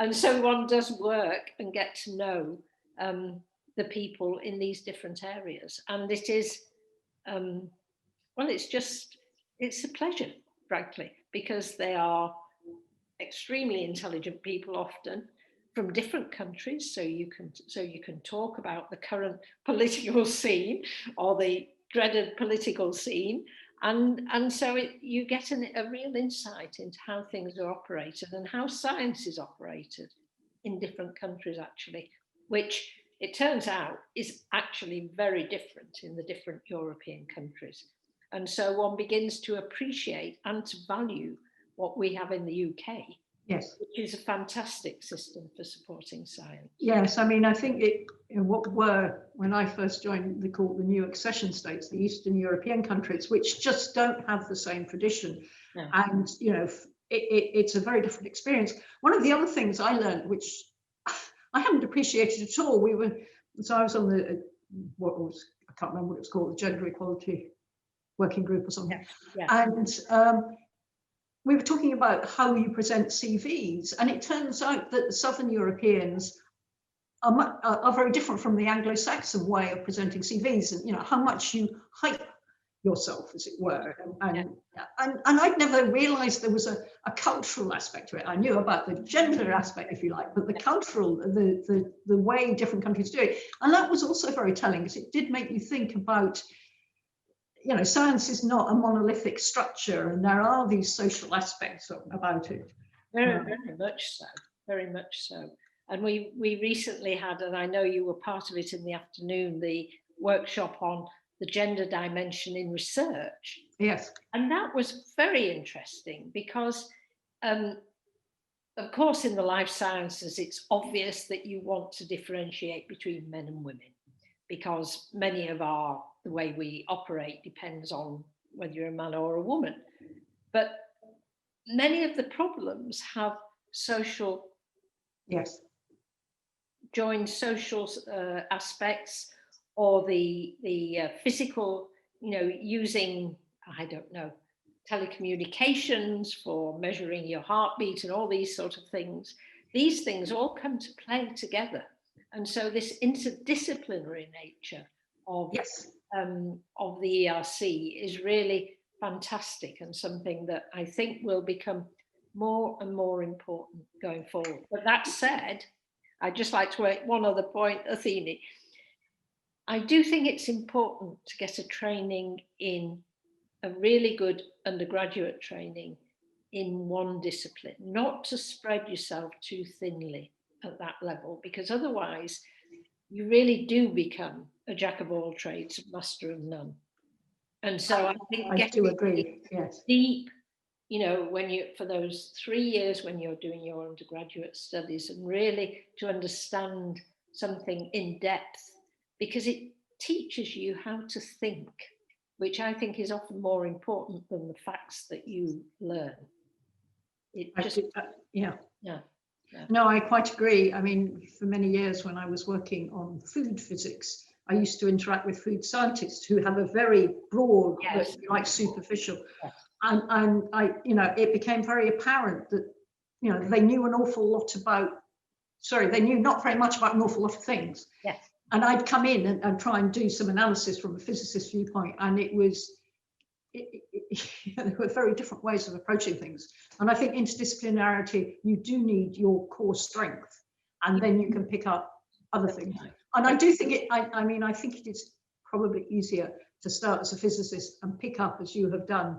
And so one does work and get to know the people in these different areas. And it is, well, it's a pleasure, frankly, because they are extremely intelligent people, often from different countries, so you can talk about the current political scene or the dreaded political scene, and so you get a real insight into how things are operated and how science is operated in different countries, actually, which it turns out is actually very different in the different European countries. And so one begins to appreciate and to value what we have in the UK, yes, which is a fantastic system for supporting science. Yes, I mean, I think what were, when I first joined, they called the new accession states, the Eastern European countries, which just don't have the same tradition. No. And, you know, it's a very different experience. One of the other things I learned, which I hadn't appreciated at all, so I was on I can't remember what it was called, the Gender Equality Working Group or something. Yeah. And we were talking about how you present CVs, and it turns out that the Southern Europeans are very different from the Anglo-Saxon way of presenting CVs, and, you know, how much you hype yourself, as it were. And I'd never realized there was a cultural aspect to it. I knew about the gender aspect, if you like, but the cultural, the way different countries do it. And that was also very telling, because it did make you think about, you know, science is not a monolithic structure, and there are these social aspects about it. Very much so, very much so. And we recently had, and I know you were part of it in the afternoon, the workshop on the gender dimension in research. Yes. And that was very interesting because, of course, in the life sciences, it's obvious that you want to differentiate between men and women, because many of the way we operate depends on whether you're a man or a woman. But many of the problems have social, yes, joined social aspects, or the physical, you know, using, I don't know, telecommunications for measuring your heartbeat and all these sort of things. These things all come to play together. And so this interdisciplinary nature of, yes, of the ERC is really fantastic, and something that I think will become more and more important going forward. But that said, I'd just like to make one other point, Athene. I do think it's important to get a training in a really good undergraduate training in one discipline, not to spread yourself too thinly at that level, because otherwise you really do become a jack of all trades, master of none. And so I think I do agree. Yes. Deep you know, when you, for those 3 years when you're doing your undergraduate studies, and really to understand something in depth, because it teaches you how to think, which I think is often more important than the facts that you learn. It just, yeah. Yeah. No, I quite agree. I mean, for many years when I was working on food physics, I used to interact with food scientists who have a very broad, Yes. like superficial. Yes. And I, you know, it became very apparent that, you know, they knew an awful lot about, they knew not very much about an awful lot of things. Yes. And I'd come in and try and do some analysis from a physicist's viewpoint, and it was, there were very different ways of approaching things. And I think interdisciplinarity, you do need your core strength, and then you can pick up other things. And I do think I mean, I think it is probably easier to start as a physicist and pick up, as you have done,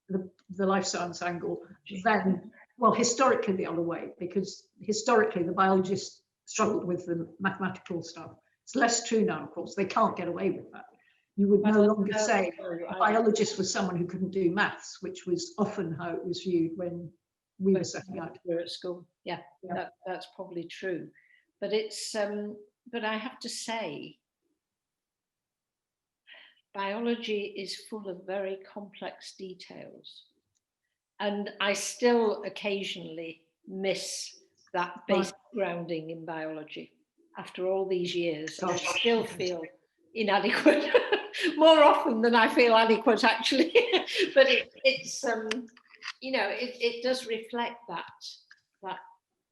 the life science angle than, well, historically the other way, because historically the biologists struggled with the mathematical stuff. It's less true now, of course. They can't get away with that. You would no longer say a biologist was someone who couldn't do maths, which was often how it was viewed when we were setting out. We were at school. Yeah, yeah. That's probably true. But it's, but I have to say, biology is full of very complex details. And I still occasionally miss that basic grounding in biology. After all these years, I still feel inadequate. More often than I feel adequate, actually. But it's you know, it does reflect that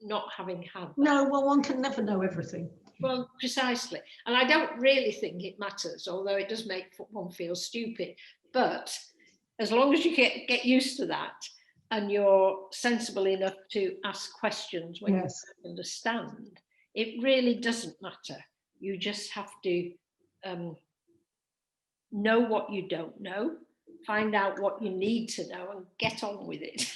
not having had that. No, well, one can never know everything. Well, precisely. And I don't really think it matters, although it does make one feel stupid. But as long as you get used to that, and you're sensible enough to ask questions when you don't understand, it really doesn't matter. You just have to know what you don't know, find out what you need to know, and get on with it.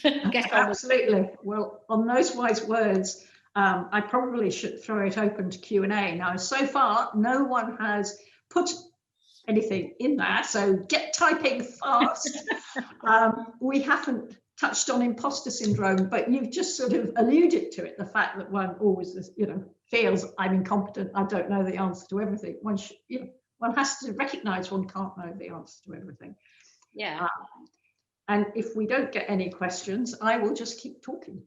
Absolutely. Well, on those wise words, I probably should throw it open to Q&A. Now, so far, no one has put anything in there, so get typing fast. We haven't touched on imposter syndrome, but you've just sort of alluded to it, the fact that one always, you know, feels I'm incompetent, I don't know the answer to everything. One should, you know, one has to recognize one can't know the answer to everything. Yeah. And if we don't get any questions, I will just keep talking.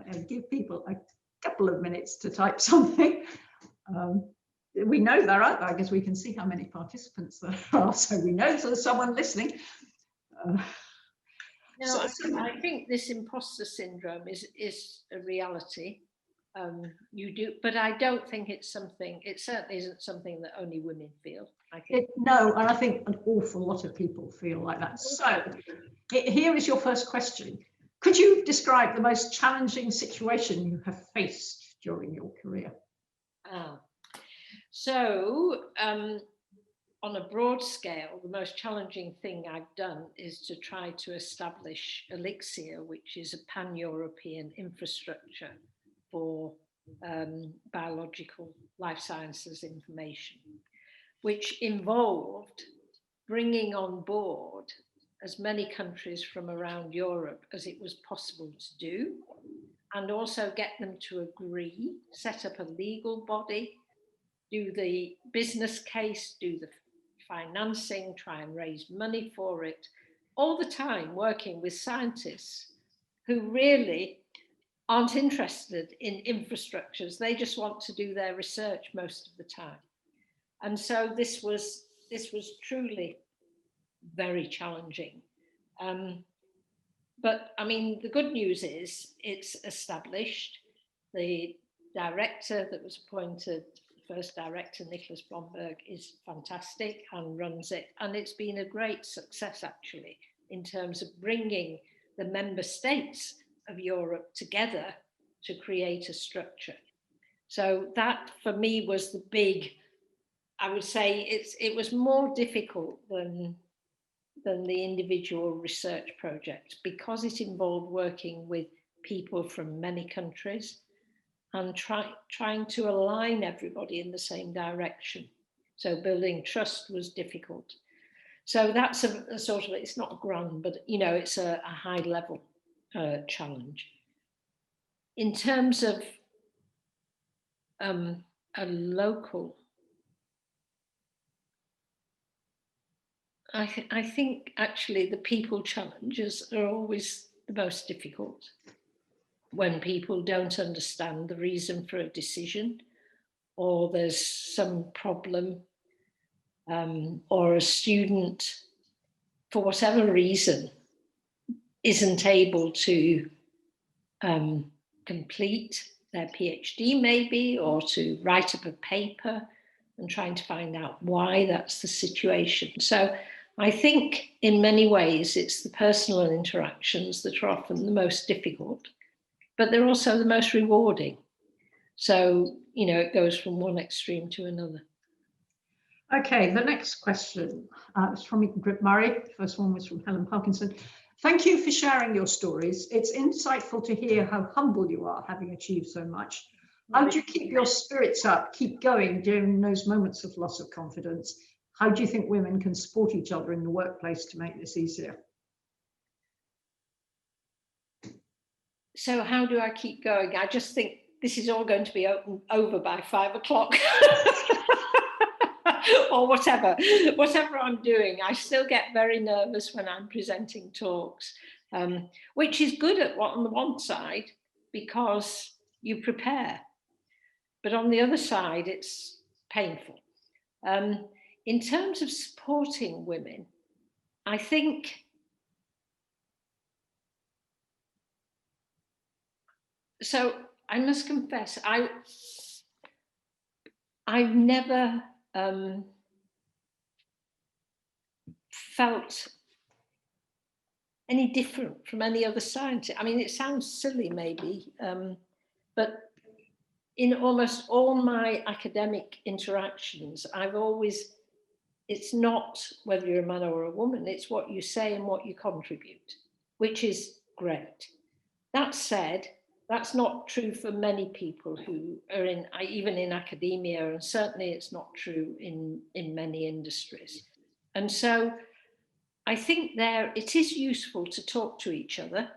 And give people a couple of minutes to type something. We know there are, I guess we can see how many participants there are, so we know there's someone listening. No, I think this imposter syndrome is a reality. You do, but I don't think it's something, it certainly isn't something that only women feel. I think. No, and I think an awful lot of people feel like that. So here is your first question. Could you describe the most challenging situation you have faced during your career? So, on a broad scale, the most challenging thing I've done is to try to establish Elixir, which is a pan-European infrastructure for biological life sciences information, which involved bringing on board as many countries from around Europe as it was possible to do, and also get them to agree, set up a legal body, do the business case, do the financing, try and raise money for it, all the time working with scientists who really aren't interested in infrastructures. They just want to do their research most of the time. And so this was truly very challenging. But I mean, the good news is it's established. The director that was appointed, first director, Nicholas Blomberg, is fantastic and runs it. And it's been a great success, actually, in terms of bringing the member states of Europe together to create a structure. So that, for me, was the big, I would say it was more difficult than the individual research project, because it involved working with people from many countries and trying to align everybody in the same direction. So building trust was difficult. So that's a sort of, it's not a grand, but it's a high level challenge. In terms of a local, I think actually the people challenges are always the most difficult, when people don't understand the reason for a decision, or there's some problem, or a student, for whatever reason, isn't able to complete their PhD maybe, or to write up a paper, and trying to find out why that's the situation. So I think in many ways it's the personal interactions that are often the most difficult, but they're also the most rewarding. So, it goes from one extreme to another. Okay, the next question is from Grip Murray. The first one was from Helen Parkinson. Thank you for sharing your stories. It's insightful to hear how humble you are, having achieved so much. How do you keep your spirits up, keep going during those moments of loss of confidence? How do you think women can support each other in the workplace to make this easier? So how do I keep going? I just think this is all going to be over by 5 o'clock. Or whatever I'm doing. I still get very nervous when I'm presenting talks, which is good on the one side, because you prepare. But on the other side, it's painful. In terms of supporting women, I think so. I must confess, I've never felt any different from any other scientist. I mean, it sounds silly maybe, but in almost all my academic interactions, it's not whether you're a man or a woman, it's what you say and what you contribute, which is great. That said, that's not true for many people who are even in academia, and certainly it's not true in many industries. And so I think it is useful to talk to each other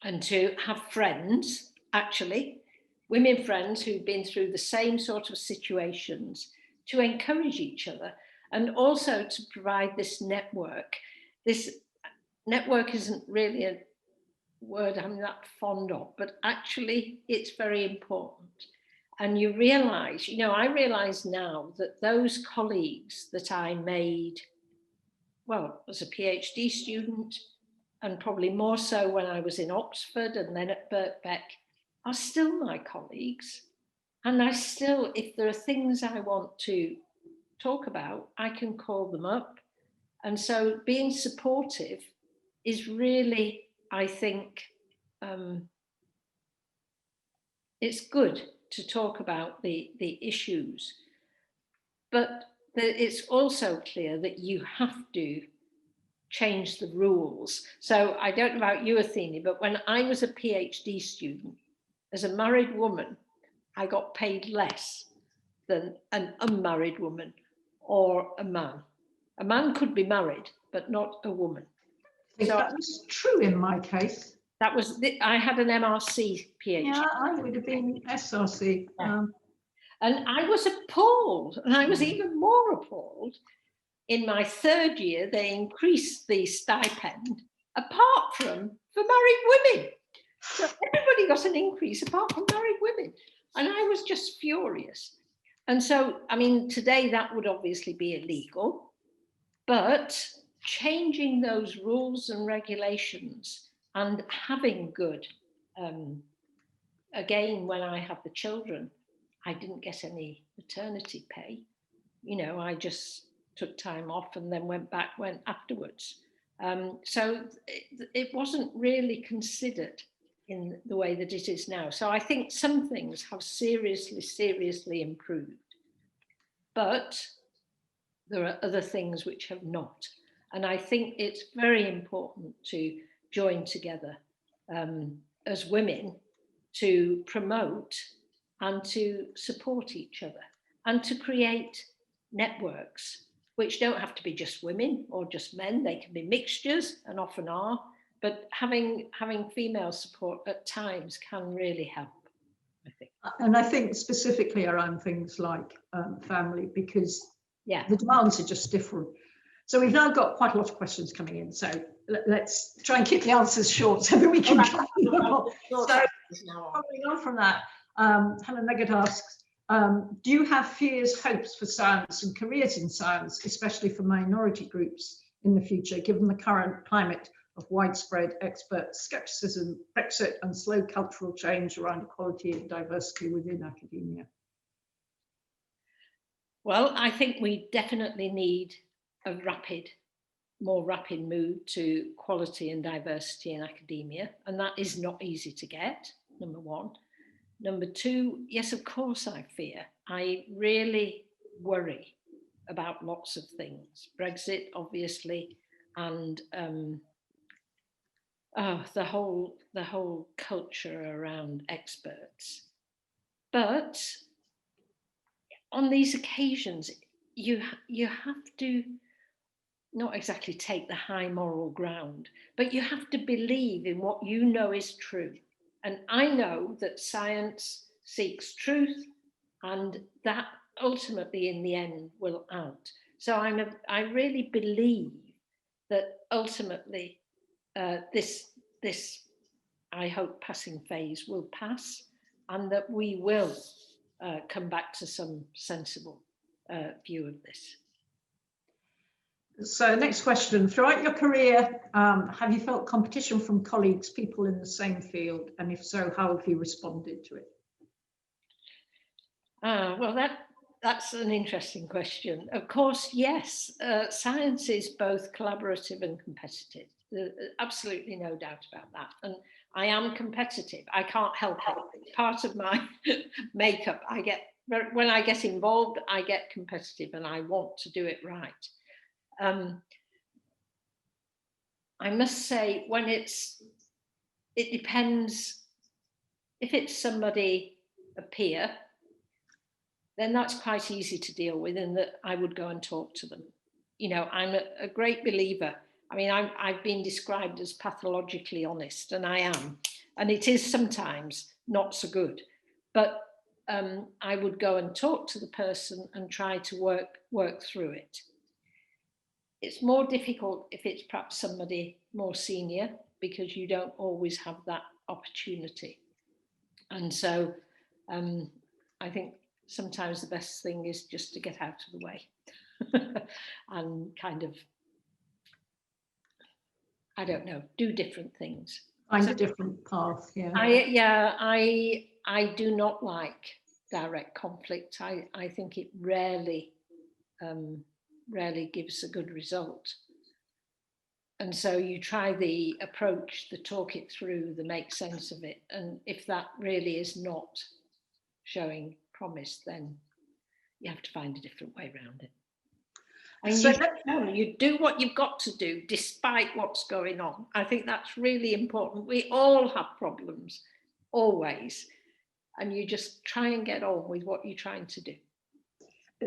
and to have friends, actually, women friends who've been through the same sort of situations, to encourage each other, and also to provide this network. This network isn't really a word I'm that fond of, but actually it's very important. And you realise, I realise now that those colleagues that I made, well, as a PhD student, and probably more so when I was in Oxford and then at Birkbeck, are still my colleagues. And I still, if there are things I want to talk about, I can call them up. And so being supportive is really, I think, it's good to talk about the issues, but it's also clear that you have to change the rules. So I don't know about you, Athene, but when I was a PhD student, as a married woman, I got paid less than an unmarried woman or a man. A man could be married, but not a woman. I think that was true in my case. I had an MRC PhD. Yeah, I would have been SRC. Yeah. And I was appalled, and I was even more appalled. In my third year, they increased the stipend apart from for married women. So everybody got an increase apart from married women. And I was just furious. And so, I mean, today that would obviously be illegal, but changing those rules and regulations and having good, again, when I had the children, I didn't get any maternity pay. I just took time off and then went afterwards. So it wasn't really considered in the way that it is now. So I think some things have seriously improved, but there are other things which have not. And I think it's very important to join together as women to promote and to support each other and to create networks which don't have to be just women or just men. They can be mixtures and often are, but having female support at times can really help, I think. And I think specifically around things like family, because yeah, the demands are just different. So we've now got quite a lot of questions coming in. So let's try and keep the answers short so that we can So following on from that, Helen Leggett asks, do you have fears, hopes for science and careers in science, especially for minority groups in the future, given the current climate of widespread expert skepticism, Brexit, and slow cultural change around equality and diversity within academia? Well, I think we definitely need a more rapid move to quality and diversity in academia, and that is not easy to get, number one. Number two, yes, of course I fear. I really worry about lots of things. Brexit, obviously, and the whole culture around experts. But on these occasions, you have to not exactly take the high moral ground, but you have to believe in what you know is true. And I know that science seeks truth, and that ultimately in the end will out. So I really believe that ultimately this I hope passing phase will pass, and that we will come back to some sensible view of this. So next question, throughout your career, have you felt competition from colleagues, people in the same field? And if so, how have you responded to it? Well, that's an interesting question. Of course, yes, science is both collaborative and competitive. Absolutely no doubt about that. And I am competitive. I can't help it. It's part of my makeup. When I get involved, I get competitive and I want to do it right. I must say, it depends. If it's somebody, a peer, then that's quite easy to deal with, in that I would go and talk to them. You know, I'm a great believer. I mean, I've been described as pathologically honest, and I am. And it is sometimes not so good. But I would go and talk to the person and try to work through it. It's more difficult if it's perhaps somebody more senior, because you don't always have that opportunity. And so I think sometimes the best thing is just to get out of the way and kind of, I don't know, do different things. Find a different path, yeah. I do not like direct conflict. I think it rarely gives a good result. And so you try the approach, the talk it through, the make sense of it. And if that really is not showing promise, then you have to find a different way around it. And so you do what you've got to do despite what's going on. I think that's really important. We all have problems, always. And you just try and get on with what you're trying to do.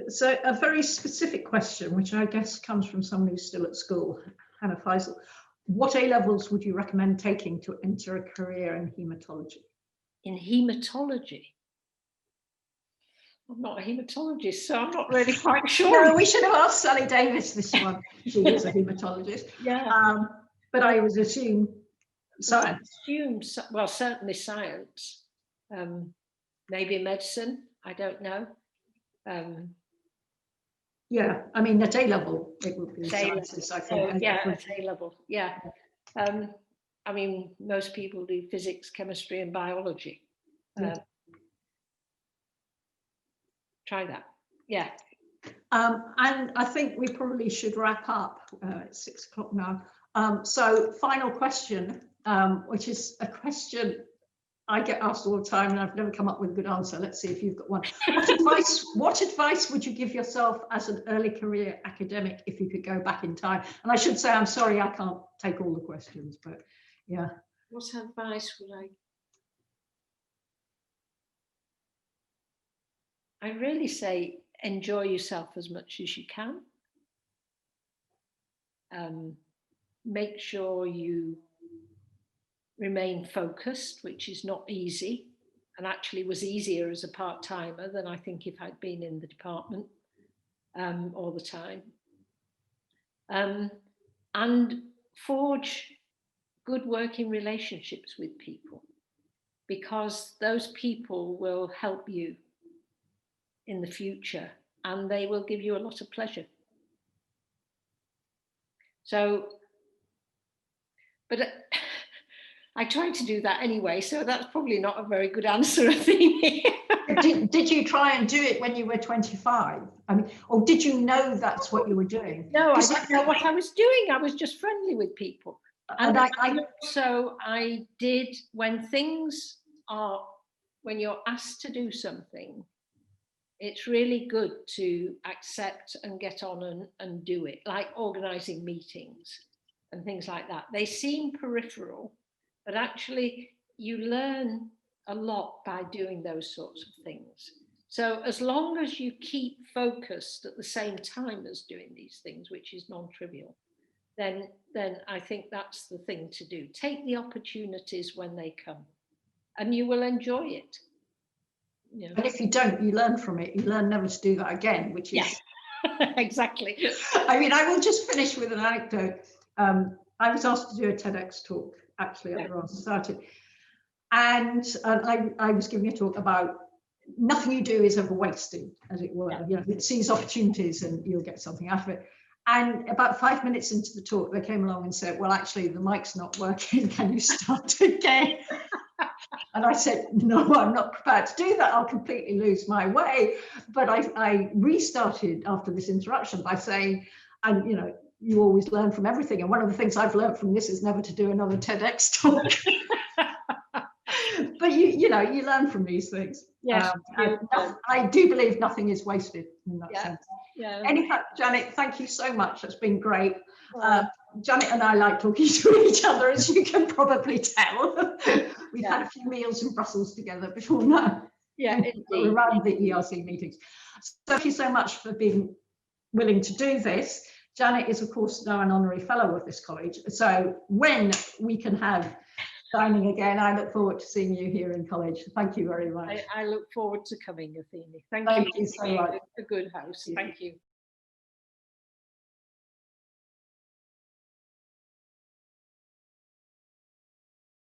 So a very specific question, which I guess comes from someone who's still at school, Hannah Faisal. What A-levels would you recommend taking to enter a career in haematology? In haematology? I'm not a haematologist, so I'm not really quite sure. No, we should have asked Sally Davis this one. She is a haematologist. Yeah. But I would assume science. Well, certainly science. Maybe medicine, I don't know. Yeah, I mean, at A-level, it would be sciences, I think. Yeah, at A-level, yeah. I mean, most people do physics, chemistry, and biology. Try that, yeah. And I think we probably should wrap up. It's 6 o'clock now. So final question, which is a question I get asked all the time and I've never come up with a good answer. Let's see if you've got one. What advice would you give yourself as an early career academic if you could go back in time? And I should say, I'm sorry, I can't take all the questions, but yeah. What advice would I really say, enjoy yourself as much as you can. Make sure you remain focused, which is not easy, and actually was easier as a part-timer than I think if I'd been in the department all the time. And forge good working relationships with people, because those people will help you in the future and they will give you a lot of pleasure. So, but I tried to do that anyway, so that's probably not a very good answer, Athene. Did you try and do it when you were 25? I mean, or did you know that's what you were doing? No, I didn't know what I was doing. I was just friendly with people. And I did, when you're asked to do something, it's really good to accept and get on and do it, like organising meetings and things like that. They seem peripheral, but actually you learn a lot by doing those sorts of things. So as long as you keep focused at the same time as doing these things, which is non-trivial, then I think that's the thing to do. Take the opportunities when they come and you will enjoy it. You know. And if you don't, you learn from it. You learn never to do that again, which is... Yeah, exactly. I mean, I will just finish with an anecdote. I was asked to do a TEDx talk, actually, at the Royal Society. And I was giving a talk about nothing you do is ever wasted, as it were. You know, it sees opportunities and you'll get something out of it. And about 5 minutes into the talk, they came along and said, well, actually, the mic's not working. Can you start again? And I said, no, I'm not prepared to do that. I'll completely lose my way. But I restarted after this interruption by saying, and you know, you always learn from everything. And one of the things I've learned from this is never to do another TEDx talk. But you know, you learn from these things. Yes, I do believe nothing is wasted in that sense. Yeah. Anyhow, Janet, thank you so much. It's been great. Janet and I like talking to each other, as you can probably tell. We've had a few meals in Brussels together before now. Yeah, indeed. Around the ERC meetings. So thank you so much for being willing to do this. Janet is, of course, now an honorary fellow of this college. So when we can have dining again, I look forward to seeing you here in college. Thank you very much. I look forward to coming, Athene. Thank you so much. a good house. Thank you.